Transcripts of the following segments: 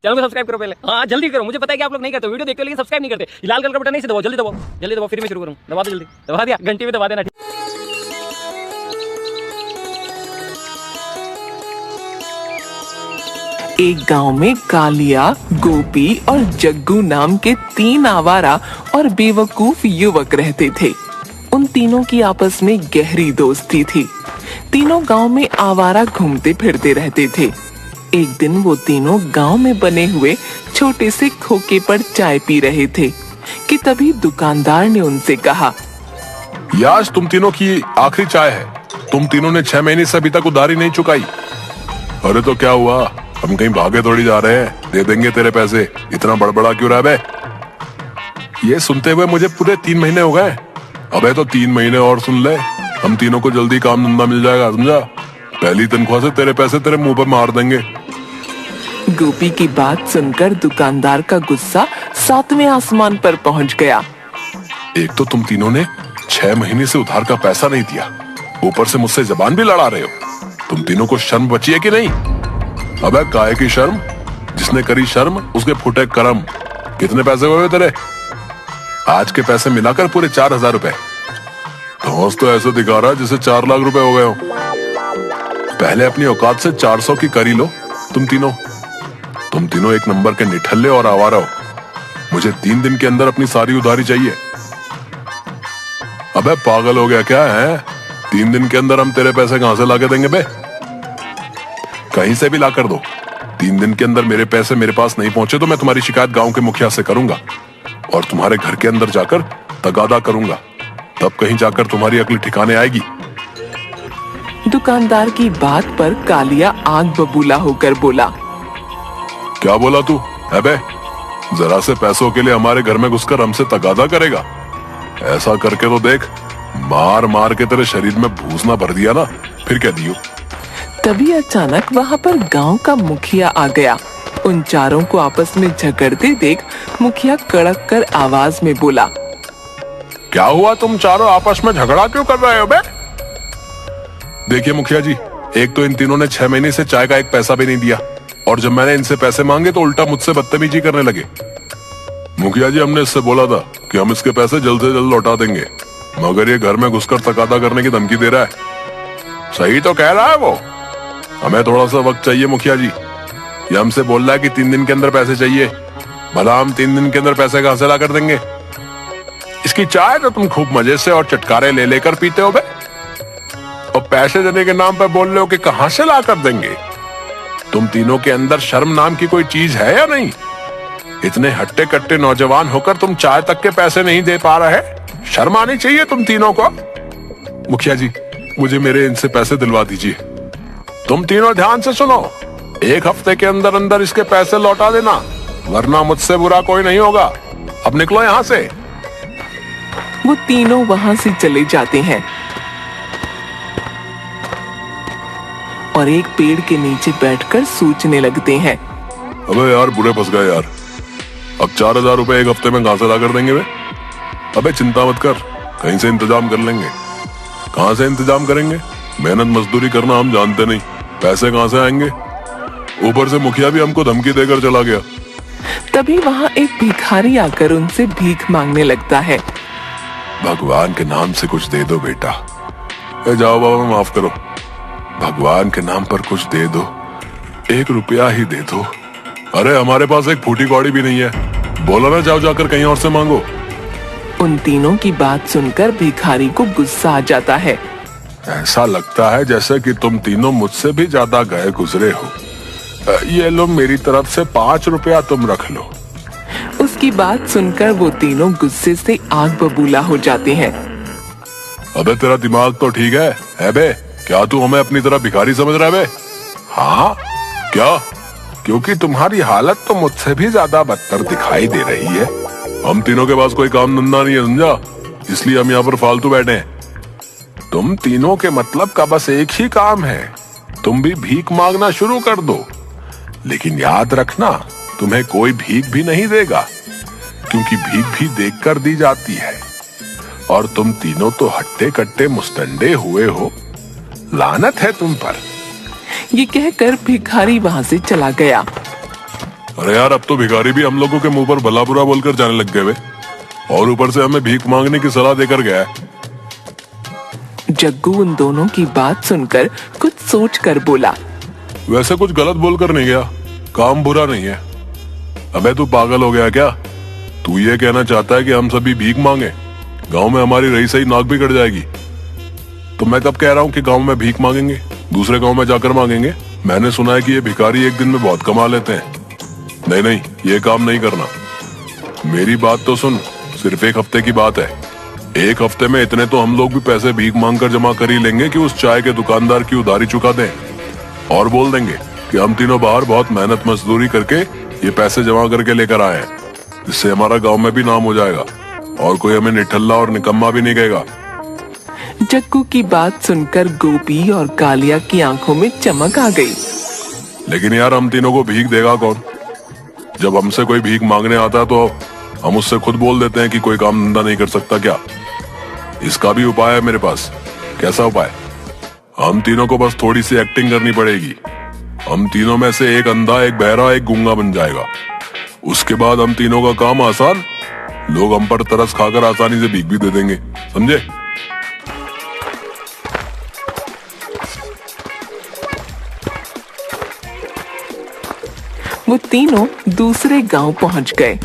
Channel को subscribe करो पहले। हाँ जल्दी करो, मुझे पता है कि आप लोग नहीं करते, वीडियो देखते हो लेकिन सब्सक्राइब नहीं करते। लाल कलर का बटन नहीं से दबाओ, जल्दी दबाओ, जल्दी दबाओ, फिर मैं शुरू करूँ। दबा दो जल्दी, दबा दिया, घंटी में दबा देना। एक गांव में कालिया, गोपी और जग्गू नाम के 3 आवारा और बेवकूफ युवक रहते थे। उन तीनों की आपस में गहरी दोस्ती थी। तीनों गांव में आवारा घूमते फिरते रहते थे। एक दिन वो तीनों गांव में बने हुए छोटे से खोखे पर चाय पी रहे थे कि तभी दुकानदार ने उनसे कहा, ये आज तुम तीनों की आखिरी चाय है। तुम तीनों ने 6 महीने से अभी तक उधारी नहीं चुकाई। अरे तो क्या हुआ, हम कहीं भागे थोड़ी जा रहे हैं, दे देंगे तेरे पैसे, इतना बड़बड़ा क्यों रहा बे? ये सुनते हुए मुझे पूरे 3 महीने हो गए। अबे तो 3 महीने और सुन ले, हम तीनों को जल्दी काम धंधा मिल जाएगा, समझा? पहली तनख्वाह से तेरे पैसे तेरे मुंह पर मार देंगे। गोपी की बात सुनकर दुकानदार का गुस्सा 7वें आसमान पर पहुंच गया। एक तो तुम तीनों ने 6 महीने से उधार का पैसा नहीं दिया, ऊपर से मुझसे जबान भी लड़ा रहे हो। तुम तीनों को शर्म बची है कि नहीं? अबे काहे की शर्म? जिसने करी शर्म उसके फूटे कर्म। कितने पैसे हुए तेरे? आज के पैसे मिलाकर पूरे 4000 रुपए। धौंस तो ऐसे दिखा रहा है जैसे 4 लाख रुपए हो गए हो। पहले अपनी औकात से 400 की करी लो। तुम तीनों एक नंबर के निठल्ले और आवारा हो। मुझे 3 दिन के अंदर अपनी सारी उधारी चाहिए। अबे पागल हो गया क्या है? 3 दिन के अंदर हम तेरे पैसे कहां से लाके देंगे बे? कहीं से भी ला कर दो। 3 दिन के अंदर मेरे पैसे मेरे पास नहीं पहुंचे तो मैं तुम्हारी शिकायत गांव के मुखिया से करूंगा और तुम्हारे घर के अंदर जाकर तगादा करूंगा। तब कहीं जाकर तुम्हारी अक्ल ठिकाने आएगी। दुकानदार की बात पर कालिया आग बबूला होकर बोला, क्या बोला तू? अबे जरा से पैसों के लिए हमारे घर में घुसकर हमसे तगादा करेगा? ऐसा करके तो देख, मार मार के तेरे शरीर में भूसना भर दिया ना, फिर क्या दियो। तभी अचानक वहाँ पर गांव का मुखिया आ गया। उन चारों को आपस में झगड़ते देख मुखिया कड़क कर आवाज में बोला, क्या हुआ, तुम चारों आपस में झगड़ा क्यों कर रहे हो बे? देखिए मुखिया जी, एक तो इन तीनों ने 6 महीने से चाय का एक पैसा भी नहीं दिया और जब मैंने इनसे पैसे मांगे तो उल्टा मुझसे बदतमीजी करने लगे। मुखिया जी, हमने इससे बोला था कि हम इसके पैसे जल्द से जल्द लौटा देंगे, मगर ये घर में घुसकर तगादा करने की धमकी दे रहा है। सही तो कह रहा है वो। हमें थोड़ा सा वक्त चाहिए मुखिया जी। ये हमसे बोल रहा है कि 3 दिन के अंदर पैसे चाहिए। भला हम 3 दिन के अंदर पैसे कहां से ला कर देंगे? इसकी चाय तो तुम खूब मजे से और चटकारे ले लेकर पीते हो बे, और पैसे देने के नाम पर बोल रहे हो कि कहां से ला कर देंगे। तुम तीनों के अंदर शर्म नाम की कोई चीज है या नहीं? इतने हट्टे कट्टे नौजवान होकर तुम चाय तक के पैसे नहीं दे पा रहे? शर्म आनी चाहिए तुम तीनों को। मुखिया जी, मुझे मेरे इनसे पैसे दिलवा दीजिए। तुम तीनों ध्यान से सुनो, 1 हफ्ते के अंदर अंदर इसके पैसे लौटा देना, वरना मुझसे बुरा कोई नहीं होगा। अब निकलो यहाँ से। वो तीनों वहाँ से चले जाते हैं और एक पेड़ के नीचे बैठकर सोचने लगते हैं। अबे यार, बुरे फंस गए यार। अब 4000 रुपए 1 हफ्ते में कहां से ला कर देंगे वे? अबे चिंता मत कर, कहीं से इंतजाम कर लेंगे। कहां से इंतजाम करेंगे? मेहनत मजदूरी करना हम जानते नहीं, पैसे कहां से आएंगे? ऊपर से मुखिया भी हमको धमकी देकर चला गया। तभी वहाँ एक भिखारी आकर उनसे भीख मांगने लगता है। भगवान के नाम से कुछ दे दो बेटा। जाओ बाबा, माफ करो, भगवान के नाम पर कुछ दे दो, 1 रुपया ही दे दो। अरे हमारे पास एक फूटी कौड़ी भी नहीं है, बोलो ना, जाओ जाकर कहीं और से मांगो। उन तीनों की बात सुनकर भिखारी को गुस्सा आ जाता है। ऐसा लगता है जैसे कि तुम तीनों मुझसे भी ज्यादा गए गुजरे हो। ये लो, मेरी तरफ से 5 रुपया तुम रख लो। उसकी बात सुनकर वो तीनों गुस्से से आग बबूला हो जाते हैं। अबे तेरा दिमाग तो ठीक है बे? क्या तू हमें अपनी तरह भिखारी समझ रहा है बे? हाँ क्या? क्योंकि तुम्हारी हालत तो मुझसे भी ज्यादा बदतर दिखाई दे रही है। हम तीनों के पास कोई काम धंधा नहीं है, समझा? इसलिए हम यहाँ पर फालतू बैठे हैं। तुम तीनों के मतलब का बस एक ही काम है, तुम भी भीख मांगना शुरू कर दो। लेकिन याद रखना, तुम्हें कोई भीख भी नहीं देगा, क्योंकि भीख भी देखकर दी जाती है। और तुम तीनों तो हट्टे कट्टे मुस्तंडे हुए हो, लानत है तुम पर। ये कहकर भिखारी वहाँ से चला गया। अरे यार, अब तो भिखारी भी हम लोगों के मुंह पर भला बुरा बोलकर जाने लग गए वे, और ऊपर से हमें भीख मांगने की सलाह देकर गया है। जग्गू उन दोनों की बात सुनकर कुछ सोचकर बोला। वैसे कुछ गलत बोलकर नहीं गया, काम बुरा नहीं है। अबे तू पागल हो गया क्या? तू ये कहना चाहता है कि हम सभी भीख मांगे? गांव में हमारी रही सही नाक भी कट जाएगी। तो मैं कब कह रहा हूँ कि गांव में भीख मांगेंगे, दूसरे गांव में जाकर मांगेंगे। मैंने सुना है कि ये भिखारी एक दिन में बहुत कमा लेते हैं। नहीं नहीं, ये काम नहीं करना। मेरी बात तो सुन, सिर्फ एक हफ्ते की बात है। एक हफ्ते में इतने तो हम लोग भी पैसे भीख मांगकर जमा कर ही लेंगे कि उस चाय के दुकानदार की उधारी चुका दें, और बोल देंगे कि हम तीनों बाहर बहुत मेहनत मजदूरी करके ये पैसे जमा करके लेकर आए हैं। इससे हमारा गांव में भी नाम हो जाएगा और कोई हमें निठल्ला और निकम्मा भी नहीं कहेगा। जग्गू की बात सुनकर गोपी और कालिया की आंखों में चमक आ गई। लेकिन यार, हम तीनों को भीख देगा कौन? जब हमसे कोई भीख मांगने आता है तो हम उससे खुद बोल देते हैं कि कोई काम धंधा नहीं कर सकता क्या? इसका भी उपाय है मेरे पास। कैसा उपाय? हम तीनों को बस थोड़ी सी एक्टिंग करनी पड़ेगी। हम तीनों में से एक अंधा, एक बहरा, एक गूंगा बन जाएगा। उसके बाद हम तीनों का काम आसान, लोग हम पर तरस खाकर आसानी से भीख भी दे देंगे। समझे? वो तीनों दूसरे गांव पहुंच गए।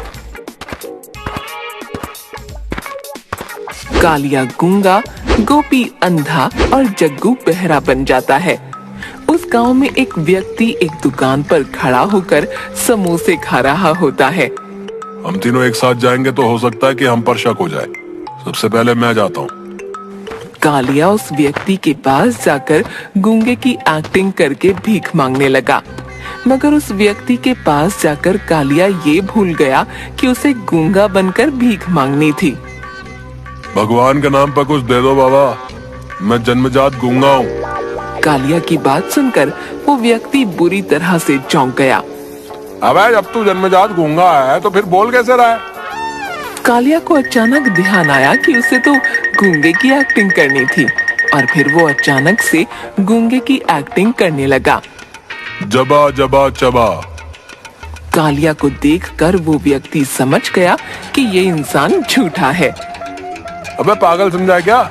कालिया गूंगा, गोपी अंधा और जग्गू बहरा बन जाता है। उस गांव में एक व्यक्ति एक दुकान पर खड़ा होकर समोसे खा रहा होता है। हम तीनों एक साथ जाएंगे तो हो सकता है कि हम पर शक हो जाए। सबसे पहले मैं जाता हूँ। कालिया उस व्यक्ति के पास जाकर गूंगे की एक्टिंग करके भीख मांगने लगा, मगर उस व्यक्ति के पास जाकर कालिया ये भूल गया कि उसे गूंगा बनकर भीख मांगनी थी। भगवान के नाम पर कुछ दे दो बाबा, मैं जन्मजात गूंगा हूँ। कालिया की बात सुनकर वो व्यक्ति बुरी तरह से चौंक गया। अबे जब तू जन्मजात गूंगा है तो फिर बोल कैसे रहा है? कालिया को अचानक ध्यान आया कि उसे तो गूंगे की एक्टिंग करनी थी, और फिर वो अचानक से गूंगे की एक्टिंग करने लगा। जबा जबा चबा। कालिया को देखकर वो व्यक्ति समझ गया कि ये इंसान झूठा है। अबे पागल समझा क्या?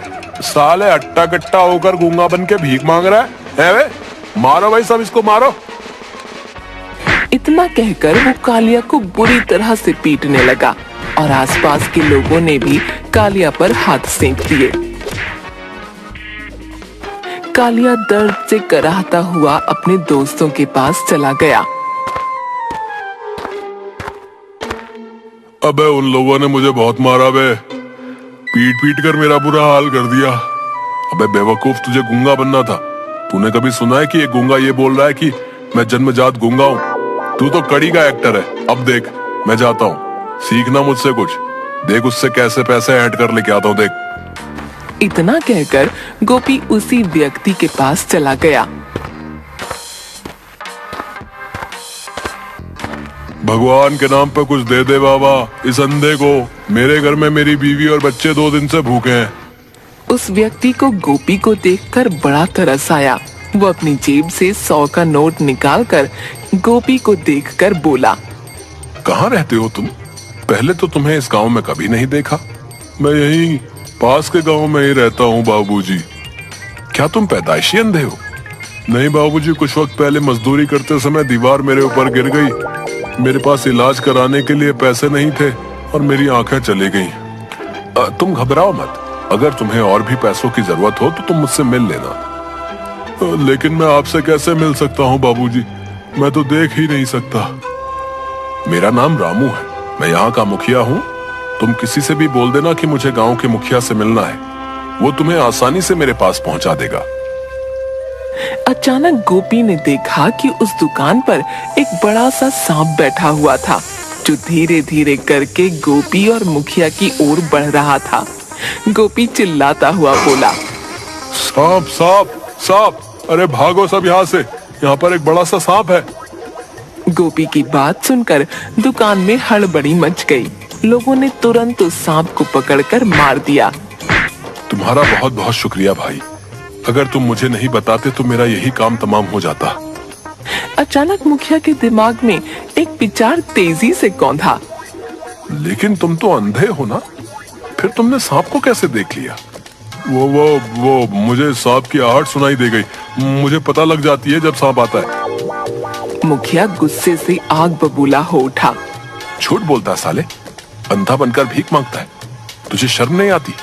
साले अट्टा कट्टा होकर गूंगा बन के भीख मांग रहा है वे? मारो भाई, सब इसको मारो। इतना कहकर वो कालिया को बुरी तरह से पीटने लगा, और आसपास के लोगों ने भी कालिया पर हाथ सेंक दिए। कालिया दर्द से कराहता हुआ अपने दोस्तों के पास चला गया। अबे उन लोगों ने मुझे बहुत मारा बे, पीट पीट कर मेरा बुरा हाल कर दिया। अबे बेवकूफ, तुझे गूंगा बनना था। तूने कभी सुना है कि ये गूंगा ये बोल रहा है कि मैं जन्मजात गूंगा हूँ? तू तो कड़ी का एक्टर है। अब देख, मैं जाता हूँ, सीखना मुझसे कुछ। देख उससे कैसे पैसे ऐड कर लेके आता हूँ, देख। इतना कहकर गोपी उसी व्यक्ति के पास चला गया। भगवान के नाम पे कुछ दे दे बाबा इस अंधे को। मेरे घर में मेरी बीवी और बच्चे 2 दिन से भूखे हैं। उस व्यक्ति को गोपी को देखकर बड़ा तरस आया। वो अपनी जेब से 100 का नोट निकालकर गोपी को देखकर बोला, कहाँ रहते हो तुम? पहले तो तुम्हें इस गांव में कभी नहीं देखा। मैं यहीं पास के गांव में ही रहता हूँ बाबूजी। क्या तुम पैदाइशी अंधे हो? नहीं बाबूजी, कुछ वक्त पहले मजदूरी करते समय दीवार मेरे ऊपर गिर गई। मेरे पास इलाज कराने के लिए पैसे नहीं थे और मेरी आंखें चली गईं। तुम घबराओ मत, अगर तुम्हें और भी पैसों की जरूरत हो तो तुम मुझसे मिल लेना। लेकिन मैं आपसे कैसे मिल सकता हूँ बाबूजी? मैं तो देख ही नहीं सकता। मेरा नाम रामू है, मैं यहाँ का मुखिया हूँ। तुम किसी से भी बोल देना कि मुझे गांव के मुखिया से मिलना है, वो तुम्हें आसानी से मेरे पास पहुंचा देगा। अचानक गोपी ने देखा कि उस दुकान पर एक बड़ा सा सांप बैठा हुआ था, जो धीरे धीरे करके गोपी और मुखिया की ओर बढ़ रहा था। गोपी चिल्लाता हुआ बोला, सांप सांप सांप, अरे भागो सब यहाँ से, यहाँ पर एक बड़ा सा सांप है। गोपी की बात सुनकर दुकान में हड़बड़ी मच गई। लोगों ने तुरंत उस सांप को पकड़कर मार दिया। तुम्हारा बहुत बहुत शुक्रिया भाई, अगर तुम मुझे नहीं बताते तो मेरा यही काम तमाम हो जाता। अचानक मुखिया के दिमाग में एक विचार तेजी से कौंधा। लेकिन तुम तो अंधे हो ना, फिर तुमने सांप को कैसे देख लिया? वो मुझे सांप की आहट सुनाई दे गई। मुझे पता लग जाती है जब सांप आता है। मुखिया गुस्से से आग बबूला हो उठा। झूठ बोलता है साले, अंधा बनकर भीख मांगता है। तुझे शर्म नहीं आती?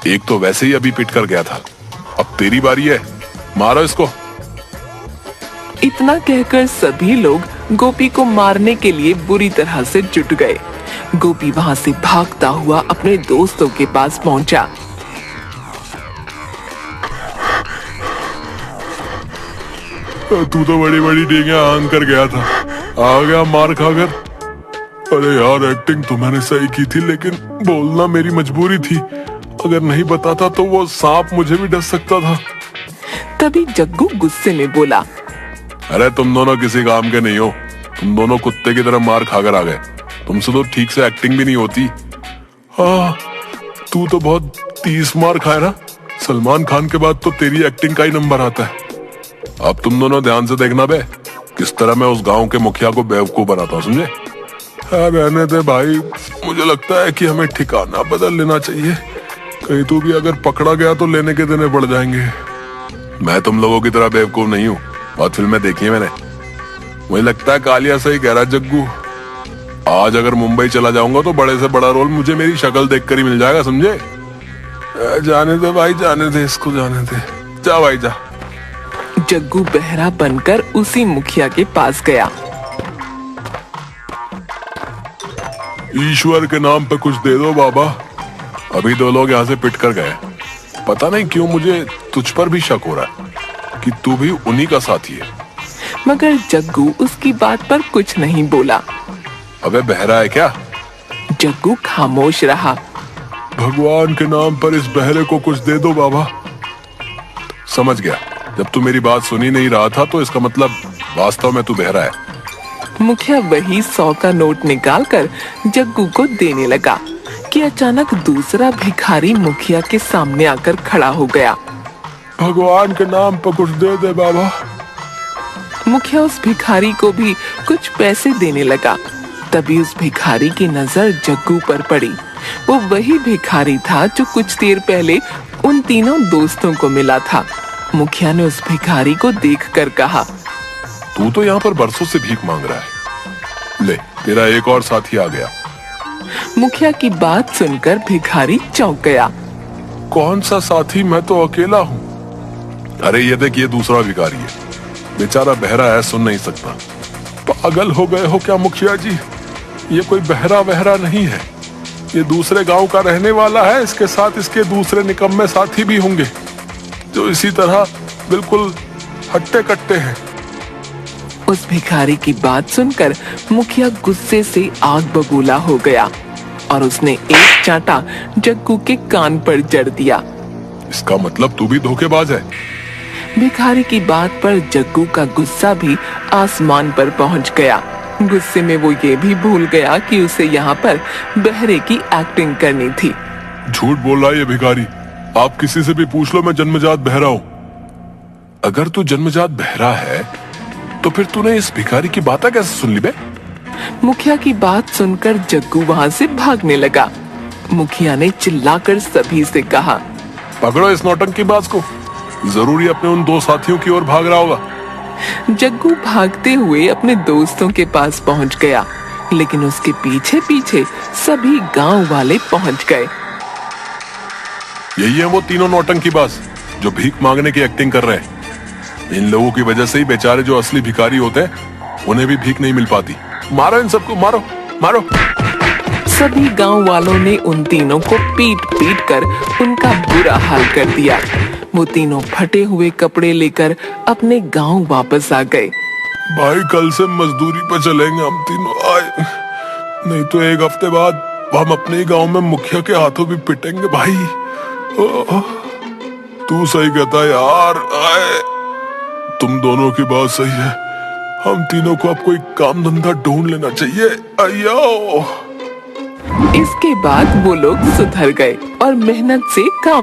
एक तो वैसे ही अभी पिट कर गया था, अब तेरी बारी है, मारो इसको। इतना कहकर सभी लोग गोपी को मारने के लिए बुरी तरह से जुट गए। गोपी वहां से भागता हुआ अपने दोस्तों के पास पहुंचा। तू तो बड़ी बड़ी डींगे आंग कर गया था, आ गया मार खाकर। अरे यार, एक्टिंग तो मैंने सही की थी, लेकिन बोलना मेरी मजबूरी थी। अगर नहीं बताता तो वो सांप मुझे भी डस सकता था। तभी जग्गू गुस्से में बोला, अरे तुम दोनों किसी काम के नहीं हो। तुम दोनों कुत्ते की तरह मार खाकर आ गए। तुमसे तो ठीक से एक्टिंग भी नहीं होती। तू तो बहुत 30 मार खाए ना। सलमान खान के बाद तो तेरी एक्टिंग का ही नंबर आता है। अब तुम दोनों ध्यान से देखना बे, किस तरह मैं उस गांव के मुखिया को बेवकूफ बनाता हूँ, समझे? रहने दे भाई, मुझे लगता है कि हमें ठिकाना बदल लेना चाहिए। कहीं तू भी अगर पकड़ा गया तो लेने के देने पड़ जाएंगे। मैं तुम लोगों की तरह बेवकूफ नहीं हूँ, बहुत फिल्में देखी है मैंने। मुझे लगता है कालिया सही कह रहा जग्गू। आज अगर मुंबई चला जाऊंगा तो बड़े से बड़ा रोल मुझे मेरी शक्ल देखकर ही मिल जाएगा, समझे? जाने दे भाई, जाने दे इसको, जाने दे। जा भाई जा। जग्गू बहरा बनकर उसी मुखिया के पास गया। ईश्वर के नाम पे कुछ दे दो बाबा। अभी 2 लोग यहाँ से पिट कर गए। पता नहीं क्यों मुझे तुझ पर भी शक हो रहा है कि तू भी उन्हीं का साथी है। मगर जग्गू उसकी बात पर कुछ नहीं बोला। अबे बहरा है क्या? जग्गू खामोश रहा। भगवान के नाम पर इस बहरे को कुछ दे दो बाबा। समझ गया, जब तू मेरी बात सुनी नहीं रहा था तो इसका मतलब वास्तव में तू बहरा है। मुखिया वही 100 का नोट निकालकर जग्गू को देने लगा कि अचानक दूसरा भिखारी मुखिया के सामने आकर खड़ा हो गया। भगवान के नाम पर कुछ दे दे बाबा। मुखिया उस भिखारी को भी कुछ पैसे देने लगा। तभी उस भिखारी की नजर जग्गू पर पड़ी। वो वही भिखारी था जो कुछ देर पहले उन तीनों दोस्तों को मिला था। मुखिया ने उस भिखारी को देखकर कहा, तू तो यहाँ पर बरसों से भीख मांग रहा है, ले तेरा एक और साथी आ गया। मुखिया की बात सुनकर भिखारी चौंक गया। कौन सा साथी? मैं तो अकेला हूँ। अरे ये देख, ये दूसरा भिखारी है। बेचारा बहरा है, सुन नहीं सकता। पागल हो गए हो क्या मुखिया जी? ये कोई बहरा वहरा नहीं है, ये दूसरे गांव का रहने वाला है। इसके साथ इसके दूसरे निकम्मे साथी भी होंगे जो इसी तरह बिल्कुल हट्टे कट्टे हैं। उस भिखारी की बात सुनकर मुखिया गुस्से से आग बबूला हो गया और उसने एक चांटा जग्गू के कान पर जड़ दिया। इसका मतलब तू भी धोखेबाज है। भिखारी की बात पर जग्गू का गुस्सा भी आसमान पर पहुंच गया। गुस्से में वो ये भी भूल गया कि उसे यहाँ पर बहरे की एक्टिंग करनी थी। झूठ बोल रहा है ये भिखारी। आप किसी से भी पूछ लो, मैं जन्मजात बहरा हूँ। अगर तू जन्मजात बहरा है तो फिर तूने इस भिखारी की बातें कैसे सुन ली बे? मुखिया की बात सुनकर जग्गू वहाँ से भागने लगा। मुखिया ने चिल्लाकर सभी से कहा, पकड़ो इस नौटंकीबाज को, जरूरी अपने उन 2 साथियों की ओर भाग रहा होगा। जग्गू भागते हुए अपने दोस्तों के पास पहुंच गया, लेकिन उसके पीछे पीछे सभी गांव वाले पहुंच गए। यही है वो तीनों नौटंकीबाज जो भीख मांगने की एक्टिंग कर रहे हैं। इन लोगों की वजह से ही बेचारे जो असली भिखारी होते हैं उन्हें भी भीख नहीं मिल पाती। मारो इन सबको, मारो मारो। सभी गांव वालों ने उन तीनों को पीट पीट कर उनका बुरा हाल कर दिया। वो तीनों फटे हुए कपड़े लेकर अपने गांव वापस आ गए। भाई कल से मजदूरी पर चलेंगे हम तीनों, आए नहीं तो 1 हफ्ते बाद हम अपने ही गांव में मुखिया के हाथों भी पिटेंगे भाई। तू सही कहता है यार, आए तुम दोनों की बात सही है। हम तीनों को अब कोई काम धंधा ढूंढ लेना चाहिए। अयो। इसके बाद वो लोग सुधर गए और मेहनत से काम